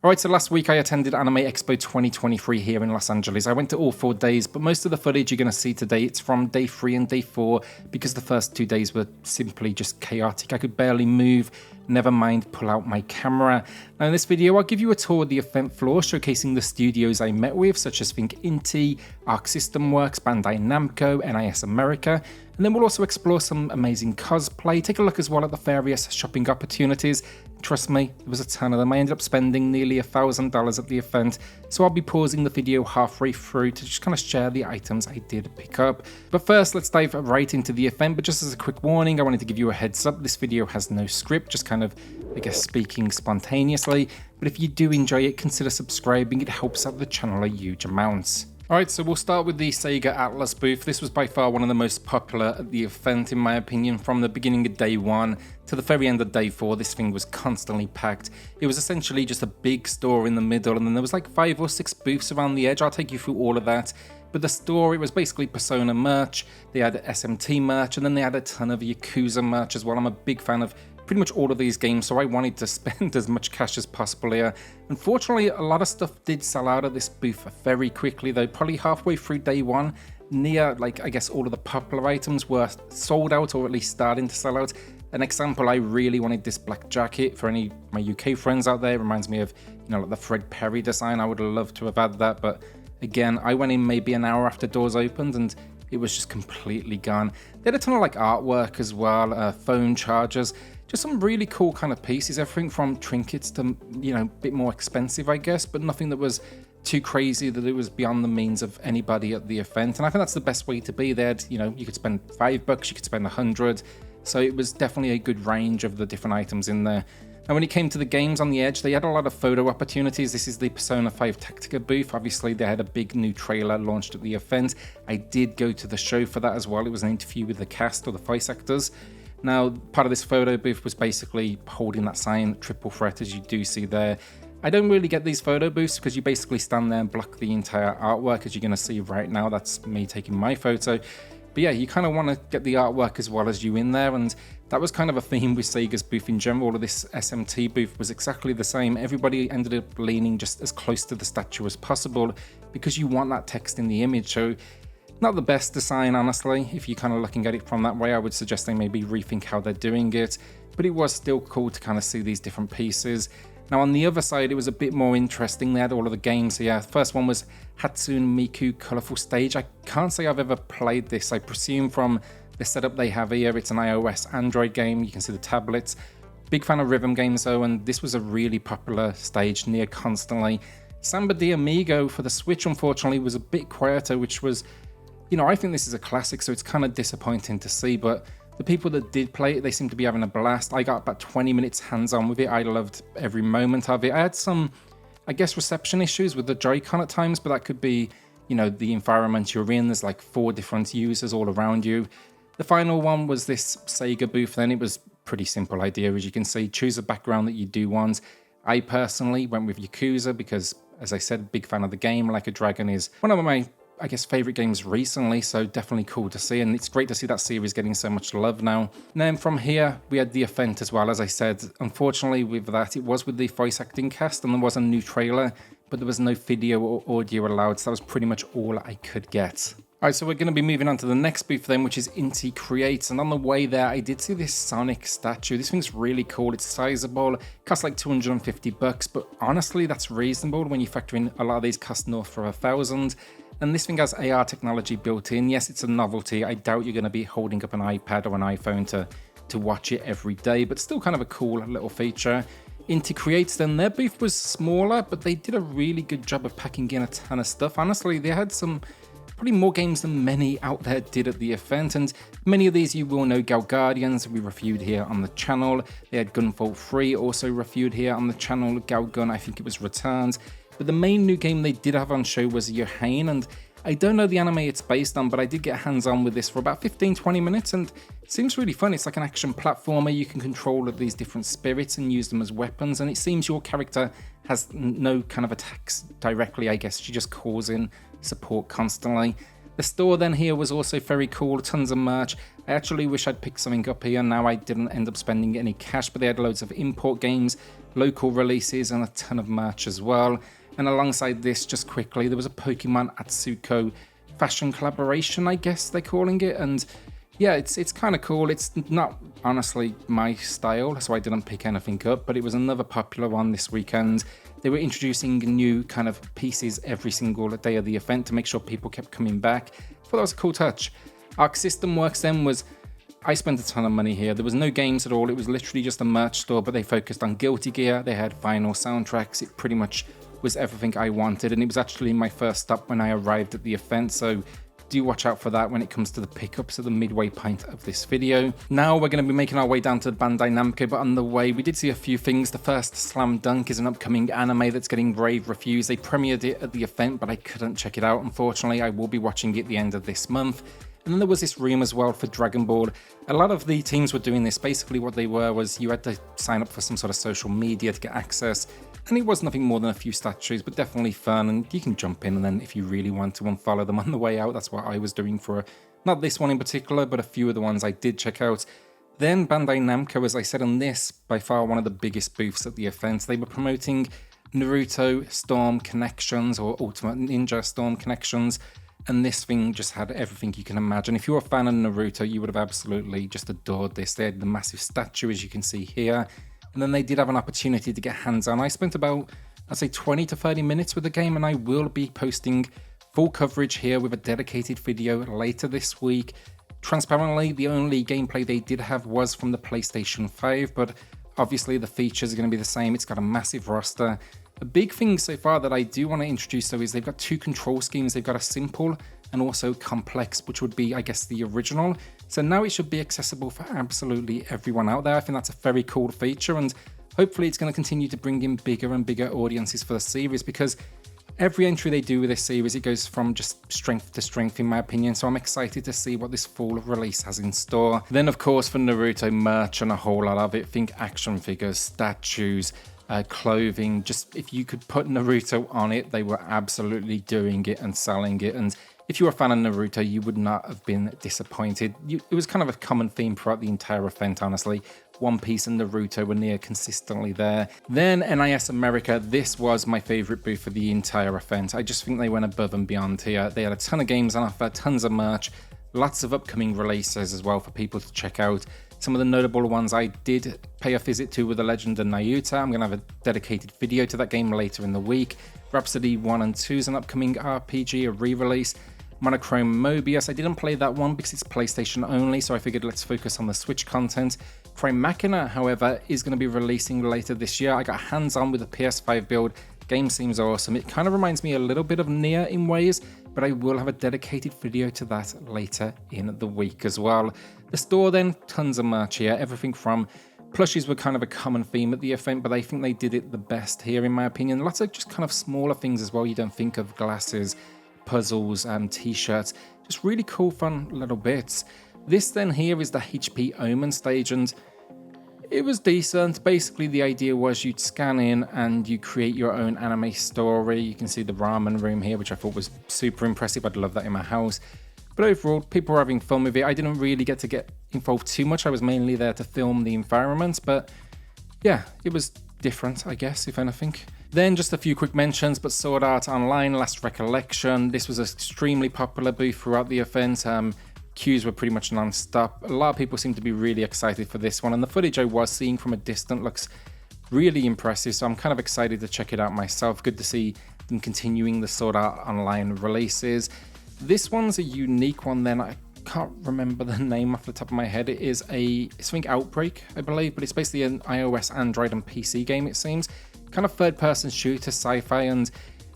Alright, so last week I attended Anime Expo 2023 here in Los Angeles. I went to all 4 days, but most of the footage you're going to see today, it's from day 3 and day 4, because the first 2 days were simply just chaotic. I could barely move, never mind pull out my camera. Now in this video, I'll give you a tour of the event floor, showcasing the studios I met with, such as think Inti, Arc System Works, Bandai Namco, NIS America, and then we'll also explore some amazing cosplay, take a look as well at the various shopping opportunities. Trust me, there was a ton of them. I ended up spending nearly $1,000 at the event, so I'll be pausing the video halfway through to just kind of share the items I did pick up. But first, let's dive right into the event. But just as a quick warning, I wanted to give you a heads up. This video has no script, just kind of, I guess, speaking spontaneously. But if you do enjoy it, consider subscribing. It helps out the channel a huge amount. Alright, so we'll start with the Sega Atlus booth. This was by far one of the most popular at the event, in my opinion. From the beginning of day 1 to the very end of day 4, this thing was constantly packed. It was essentially just a big store in the middle, and then there was like 5 or 6 booths around the edge. I'll take you through all of that. But the store, it was basically Persona merch, they had SMT merch, and then they had a ton of Yakuza merch as well. I'm a big fan of pretty much all of these games, so I wanted to spend as much cash as possible here. Unfortunately, a lot of stuff did sell out of this booth very quickly though. Probably halfway through day 1, near, like, I guess all of the popular items were sold out, or at least starting to sell out. An example, I really wanted this black jacket. For any of my UK friends out there, it reminds me of, you know, like the Fred Perry design. I would have loved to have had that, but again, I went in maybe an hour after doors opened and it was just completely gone. They had a ton of like artwork as well, phone chargers, just some really cool kind of pieces, everything from trinkets to, you know, a bit more expensive, I guess, but nothing that was too crazy that it was beyond the means of anybody at the event. And I think that's the best way to be there. You know, you could spend $5, you could spend 100. So it was definitely a good range of the different items in there. Now, when it came to the games on the edge, they had a lot of photo opportunities. This is the Persona 5 Tactica booth. Obviously, they had a big new trailer launched at the event. I did go to the show for that as well. It was an interview with the cast or the voice actors. Now, part of this photo booth was basically holding that sign, triple threat, as you do see there. I don't really get these photo booths because you basically stand there and block the entire artwork, as you're going to see right now. That's me taking my photo. But yeah, you kind of want to get the artwork as well as you in there, and that was kind of a theme with Sega's booth in general. All of this SMT booth was exactly the same. Everybody ended up leaning just as close to the statue as possible because you want that text in the image. So not the best design, honestly. If you're kind of looking at it from that way, I would suggest they maybe rethink how they're doing it, but it was still cool to kind of see these different pieces. Now on the other side, it was a bit more interesting. They had all of the games here. The first one was Hatsune Miku Colorful Stage. I can't say I've ever played this. I presume from the setup they have here, it's an iOS Android game. You can see the tablets. Big fan of rhythm games though, and this was a really popular stage near constantly. Samba de Amigo for the Switch, unfortunately, was a bit quieter, which was, you know, I think this is a classic, so it's kind of disappointing to see, but the people that did play it, they seem to be having a blast. I got about 20 minutes hands-on with it. I loved every moment of it. I had some, I guess, reception issues with the Joy-Con at times, but that could be, you know, the environment you're in. There's like 4 different users all around you. The final one was this Sega booth. Then it was pretty simple idea, as you can see. Choose a background that you do want. I personally went with Yakuza because, as I said, big fan of the game. Like a Dragon is one of my, I guess, favorite games recently, so definitely cool to see, and it's great to see that series getting so much love now. And then from here, we had the event as well. As I said, unfortunately with that, it was with the voice acting cast, and there was a new trailer, but there was no video or audio allowed, so that was pretty much all I could get. Alright, so we're going to be moving on to the next booth then, which is Inti Creates, and on the way there, I did see this Sonic statue. This thing's really cool. It's sizable. It costs like $250, but honestly, that's reasonable when you factor in a lot of these cost north for $1,000. And this thing has AR technology built in. Yes, it's a novelty. I doubt you're going to be holding up an iPad or an iPhone to watch it every day, but still kind of a cool little feature. Inti Creates, then their booth was smaller, but they did a really good job of packing in a ton of stuff. Honestly, they had some probably more games than many out there did at the event, and many of these you will know. Gal Guardians, we reviewed here on the channel. They had Gunvolt 3, also reviewed here on the channel. Gal Gun, I think it was returned. But the main new game they did have on show was Yohane, and I don't know the anime it's based on, but I did get hands-on with this for about 15-20 minutes, and it seems really fun. It's like an action platformer. You can control these different spirits and use them as weapons, and it seems your character has no kind of attacks directly, I guess. She just calls in support constantly. The store then here was also very cool, tons of merch. I actually wish I'd picked something up here. Now I didn't end up spending any cash, but they had loads of import games, local releases and a ton of merch as well. And alongside this, just quickly, there was a Pokemon Atsuko fashion collaboration, I guess they're calling it. And yeah, it's kind of cool. It's not honestly my style, so I didn't pick anything up, but it was another popular one this weekend. They were introducing new kind of pieces every single day of the event to make sure people kept coming back. I thought that was a cool touch. Arc System Works then was, I spent a ton of money here. There was no games at all. It was literally just a merch store, but they focused on Guilty Gear. They had vinyl soundtracks. It pretty much was everything I wanted, and it was actually my first stop when I arrived at the event, so do watch out for that when it comes to the pickups at the midway point of this video. Now we're going to be making our way down to Bandai Namco, but on the way we did see a few things. The first, Slam Dunk, is an upcoming anime that's getting rave reviews. They premiered it at the event, but I couldn't check it out, unfortunately. I will be watching it at the end of this month. And then there was this room as well for Dragon Ball. A lot of the teams were doing this. Basically what they were was you had to sign up for some sort of social media to get access. And it was nothing more than a few statues, but definitely fun. And you can jump in and then if you really want to unfollow them on the way out, that's what I was doing for, not this one in particular, but a few of the ones I did check out. Then Bandai Namco, as I said on this, by far one of the biggest booths at the event. They were promoting Naruto Storm Connections or Ultimate Ninja Storm Connections. And this thing just had everything you can imagine. If you're a fan of Naruto, you would have absolutely just adored this. They had the massive statue, as you can see here. And then they did have an opportunity to get hands-on. I spent about, I'd say 20 to 30 minutes with the game, and I will be posting full coverage here with a dedicated video later this week. Transparently, the only gameplay they did have was from the PlayStation 5, but obviously the features are going to be the same. It's got a massive roster. A big thing so far that I do want to introduce though is they've got two control schemes. They've got a simple and also complex, which would be, I guess, the original. So now it should be accessible for absolutely everyone out there. I think that's a very cool feature, and hopefully it's going to continue to bring in bigger and bigger audiences for the series, because every entry they do with this series, it goes from just strength to strength in my opinion. So I'm excited to see what this fall release has in store. Then of course for Naruto merch and a whole lot of it, think action figures, statues, clothing. Just if you could put Naruto on it, they were absolutely doing it and selling it. And if you were a fan of Naruto, you would not have been disappointed. It was kind of a common theme throughout the entire event, honestly. One Piece and Naruto were near consistently there. Then NIS America, this was my favorite booth for the entire event. I just think they went above and beyond here. They had a ton of games on offer, tons of merch, lots of upcoming releases as well for people to check out. Some of the notable ones I did pay a visit to were The Legend of Naruto. I'm going to have a dedicated video to that game later in the week. Rhapsody 1 and 2 is an upcoming RPG, a re-release. Monochrome Mobius, I didn't play that one because it's PlayStation only, so I figured let's focus on the Switch content. CryMachina, however, is going to be releasing later this year. I got hands-on with the PS5 build. Game seems awesome. It kind of reminds me a little bit of Nier in ways, but I will have a dedicated video to that later in the week as well. The store then, tons of merch here. Everything from plushies were kind of a common theme at the event, but I think they did it the best here in my opinion. Lots of just kind of smaller things as well you don't think of, glasses, puzzles, t-shirts, just really cool fun little bits. This then here is the HP Omen stage, and it was decent. Basically the idea was you'd scan in and you create your own anime story. You can see the ramen room here, which I thought was super impressive. I'd love that in my house. But overall, people were having fun with it. I didn't really get to get involved too much. I was mainly there to film the environment, but yeah, it was different, I guess, if anything. Then just a few quick mentions, but Sword Art Online, Last Recollection. This was an extremely popular booth throughout the event. Queues were pretty much non-stop. A lot of people seem to be really excited for this one, and the footage I was seeing from a distance looks really impressive, so I'm kind of excited to check it out myself. Good to see them continuing the Sword Art Online releases. This one's a unique one then. I can't remember the name off the top of my head. It is something Outbreak, I believe, but it's basically an iOS, Android, and PC game, it seems. Kind of third-person shooter, sci-fi, and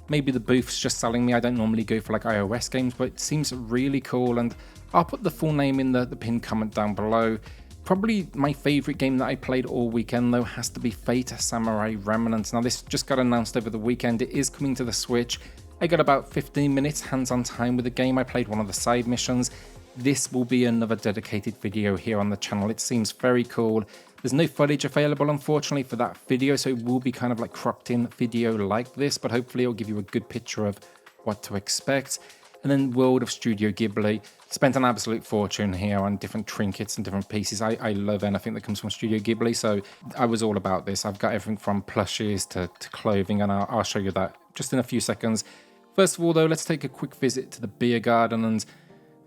maybe the booth's just selling me. I don't normally go for like iOS games, but it seems really cool, and I'll put the full name in the pinned comment down below. Probably my favorite game that I played all weekend though has to be Fate Samurai Remnant. Now this just got announced over the weekend. It is coming to the Switch. I got about 15 minutes hands-on time with the game. I played one of the side missions. This will be another dedicated video here on the channel. It seems very cool. There's no footage available, unfortunately, for that video, so it will be kind of like cropped in video like this, but hopefully it'll give you a good picture of what to expect. And then World of Studio Ghibli. Spent an absolute fortune here on different trinkets and different pieces. I love anything that comes from Studio Ghibli, so I was all about this. I've got everything from plushies to clothing, and I'll show you that just in a few seconds. First of all, though, let's take a quick visit to the beer garden. And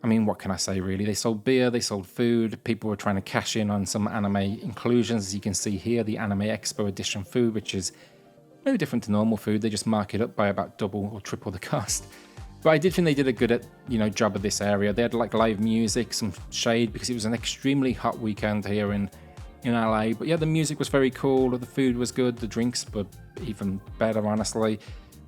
I mean, what can I say, really? They sold beer, they sold food. People were trying to cash in on some anime inclusions. As you can see here, the Anime Expo edition food, which is no different to normal food. They just mark it up by about double or triple the cost. But I did think they did a good job of this area. They had like live music, some shade, because it was an extremely hot weekend here in LA. But yeah, the music was very cool. The food was good. The drinks were even better, honestly.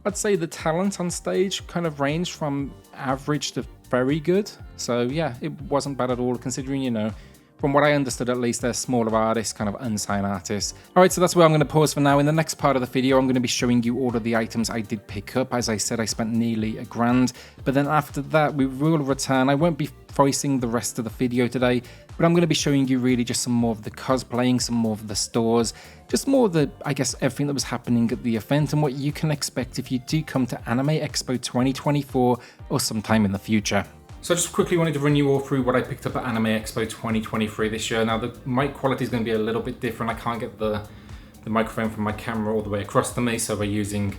I'd say the talent on stage kind of ranged from average to very good. So yeah, it wasn't bad at all, considering, from what I understood, at least, they're smaller artists, kind of unsigned artists. All right, so that's where I'm going to pause for now. In the next part of the video, I'm going to be showing you all of the items I did pick up. As I said, I spent nearly $1,000. But then after that, we will return. I won't be voicing the rest of the video today, but I'm going to be showing you really just some more of the cosplaying, some more of the stores, just more of the, I guess, everything that was happening at the event and what you can expect if you do come to Anime Expo 2024 or sometime in the future. So I just quickly wanted to run you all through what I picked up at Anime Expo 2023 this year. Now the mic quality is going to be a little bit different. I can't get the microphone from my camera all the way across to me, so we're using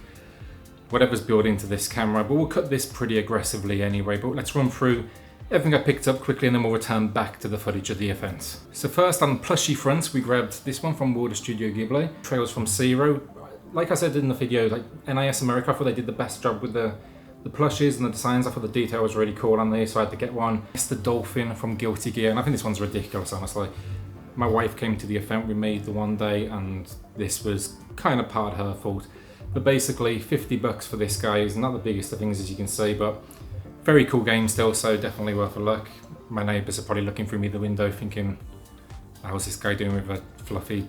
whatever's built into this camera, but we'll cut this pretty aggressively anyway. But let's run through everything I picked up quickly and then we'll return back to the footage of the event. So first, on the plushie front, we grabbed this one from World of Studio Ghibli, Trails from Zero. Like I said in the video, like NIS America, I thought they did the best job with the plushies and the designs. I thought the detail was really cool on these, so I had to get one. It's the dolphin from Guilty Gear, and I think this one's ridiculous, honestly. My wife came to the event we made the one day, and this was kind of part her fault. But basically, $50 for this guy is not the biggest of things, as you can see, but very cool game still, so definitely worth a look. My neighbours are probably looking through me the window thinking, how's this guy doing with a fluffy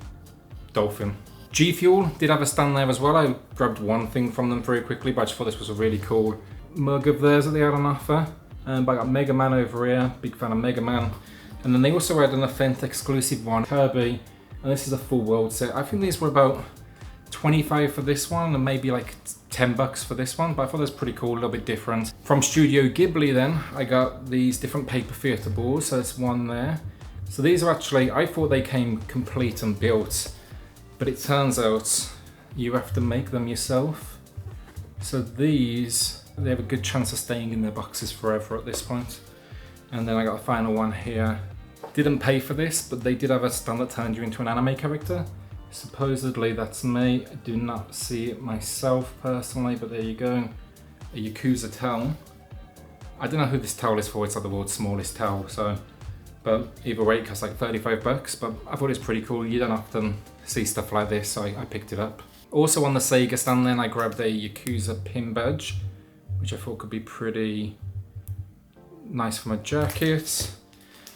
dolphin? G Fuel did have a stand there as well. I grabbed one thing from them very quickly, but I just thought this was a really cool mug of theirs that they had on offer. But I got Mega Man over here, big fan of Mega Man. And then they also had an event exclusive one, Kirby, and this is a full world set. I think these were about $25 for this one, and maybe like $10 for this one, but I thought it was pretty cool, a little bit different. From Studio Ghibli then, I got these different paper theatre boards, so there's one there. So these are actually, I thought they came complete and built, but it turns out you have to make them yourself. So these, they have a good chance of staying in their boxes forever at this point. And then I got the final one here. Didn't pay for this, but they did have a stand that turned you into an anime character. Supposedly that's me. I do not see it myself personally, but there you go. A Yakuza towel. I don't know who this towel is for, it's like the world's smallest towel, so. But either way, it costs like $35, but I thought it was pretty cool. You don't often see stuff like this, so I picked it up. Also on the Sega stand then, I grabbed a Yakuza pin badge, which I thought could be pretty nice for my jacket.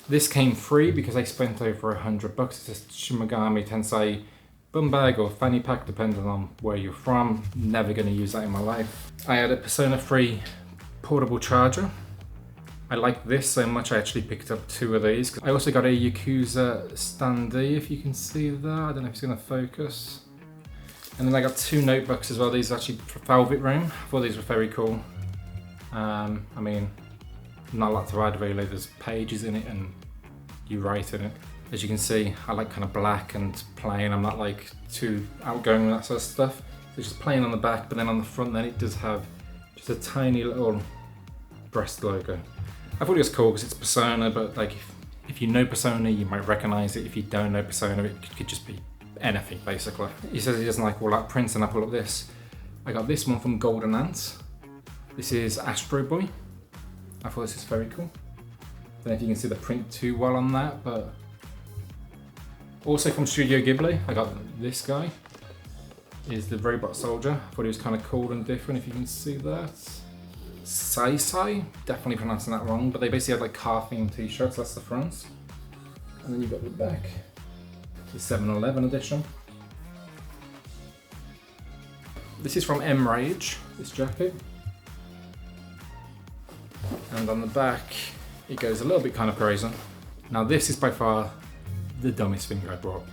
This came free because I spent over $100. It's a Shimigami Tensei bum bag or fanny pack, depending on where you're from. Never going to use that in my life. I had a Persona 3 portable charger. I like this so much I actually picked up 2 of these. I also got a Yakuza standee, if you can see that. I don't know if it's going to focus. And then I got 2 notebooks as well. These are actually for Velvet Room. I thought these were very cool. I mean, not a lot to add really. There's pages in it and you write in it. As you can see, I like kind of black and plain. I'm not like too outgoing with that sort of stuff. So it's just plain on the back, but then on the front then it does have just a tiny little breast logo. I thought it was cool because it's Persona, but like if you know Persona, you might recognize it. If you don't know Persona, it could just be anything basically. He says he doesn't like all that prints, and I pull up this. I got this one from Golden Ant. This is Astro Boy. I thought this is very cool. Don't know if you can see the print too well on that, but also from Studio Ghibli, I got this guy. Is the Robot Soldier. I thought he was kind of cool and different, if you can see that. Sai, definitely pronouncing that wrong, but they basically had like car themed t-shirts, that's the front. And then you've got the back, the 7-Eleven edition. This is from M-Rage, this jacket. And on the back, it goes a little bit kind of crazy. Now this is by far the dumbest thing I brought.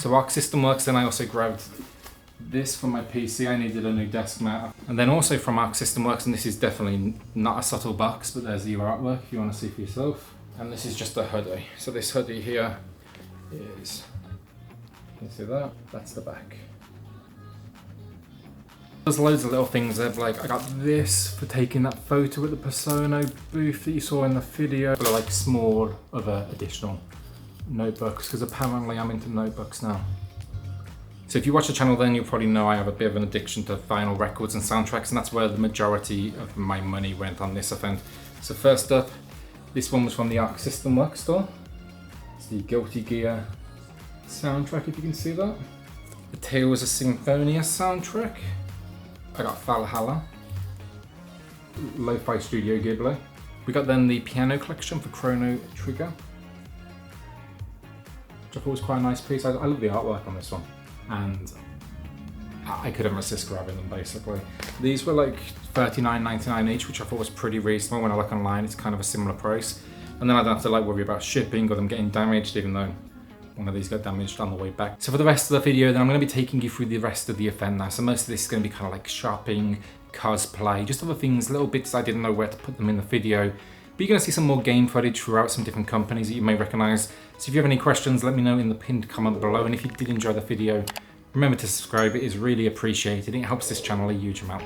So Arc System Works, then I also grabbed this for my PC. I needed a new desk mat. And then also from Arc System Works, and this is definitely not a subtle box, but there's your artwork if you want to see for yourself. And this is just a hoodie. So this hoodie here is, you can see that? That's the back. There's loads of little things there, like I got this for taking that photo at the Persona booth that you saw in the video. But like small other additional notebooks, because apparently I'm into notebooks now. So if you watch the channel then you'll probably know I have a bit of an addiction to vinyl records and soundtracks, and that's where the majority of my money went on this event. So first up, this one was from the Arc System Works store. It's the Guilty Gear soundtrack, if you can see that. The Tales of Symphonia soundtrack. I got Valhalla, Lo-Fi Studio Ghibli. We got then the piano collection for Chrono Trigger, which I thought was quite a nice piece. I love the artwork on this one, and I couldn't resist grabbing them basically. These were like $39.99 each, which I thought was pretty reasonable. When I look online, it's kind of a similar price. And then I don't have to like worry about shipping or them getting damaged, even though one of these got damaged on the way back. So for the rest of the video, then I'm going to be taking you through the rest of the event now. So most of this is going to be kind of like shopping, cosplay, just other things, little bits I didn't know where to put them in the video. But you're going to see some more game footage throughout, some different companies that you may recognize. So if you have any questions, let me know in the pinned comment below. And if you did enjoy the video, remember to subscribe. It is really appreciated. It helps this channel a huge amount.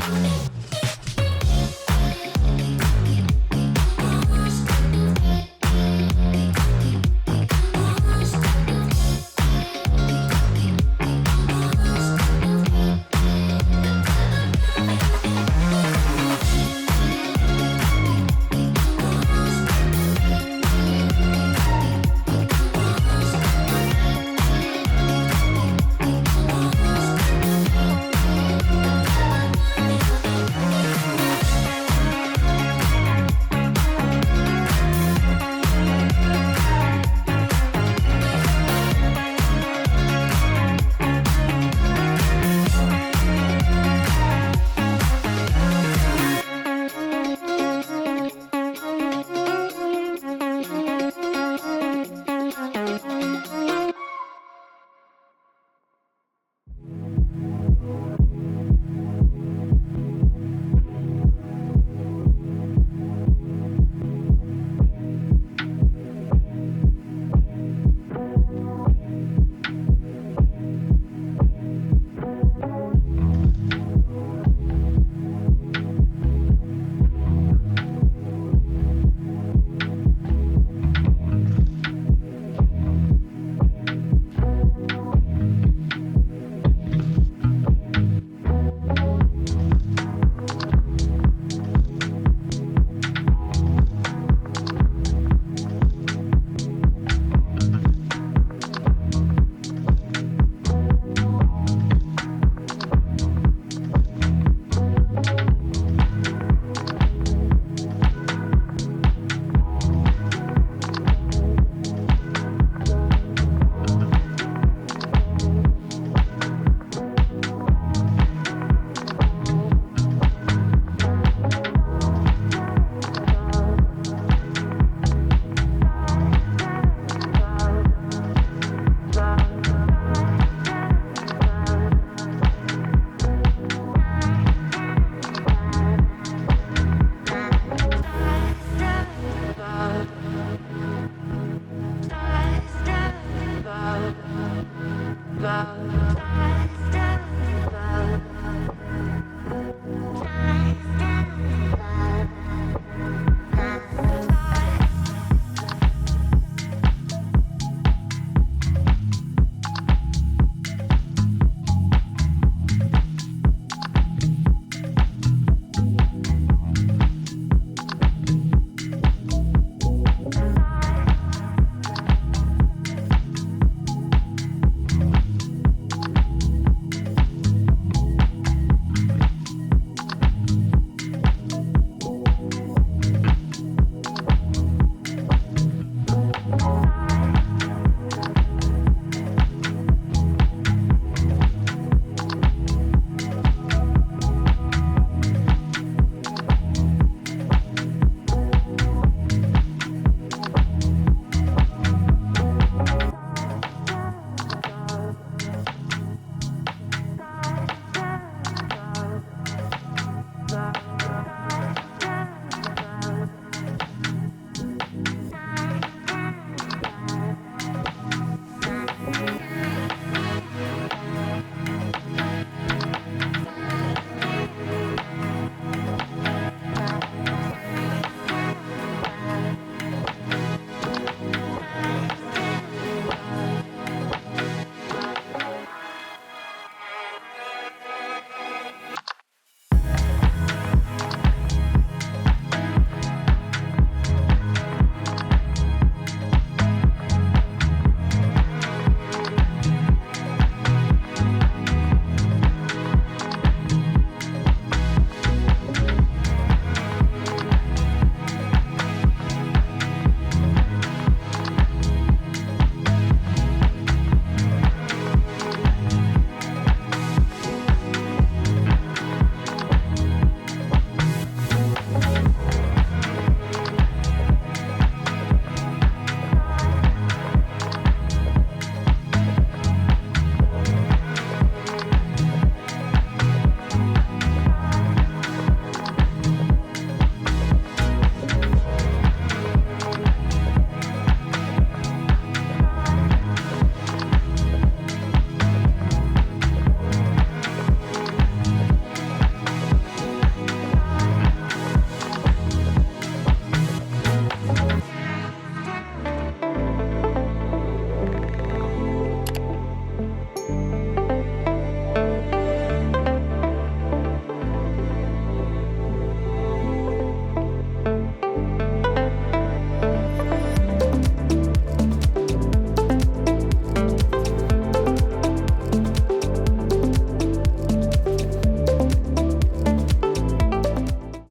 Yohane.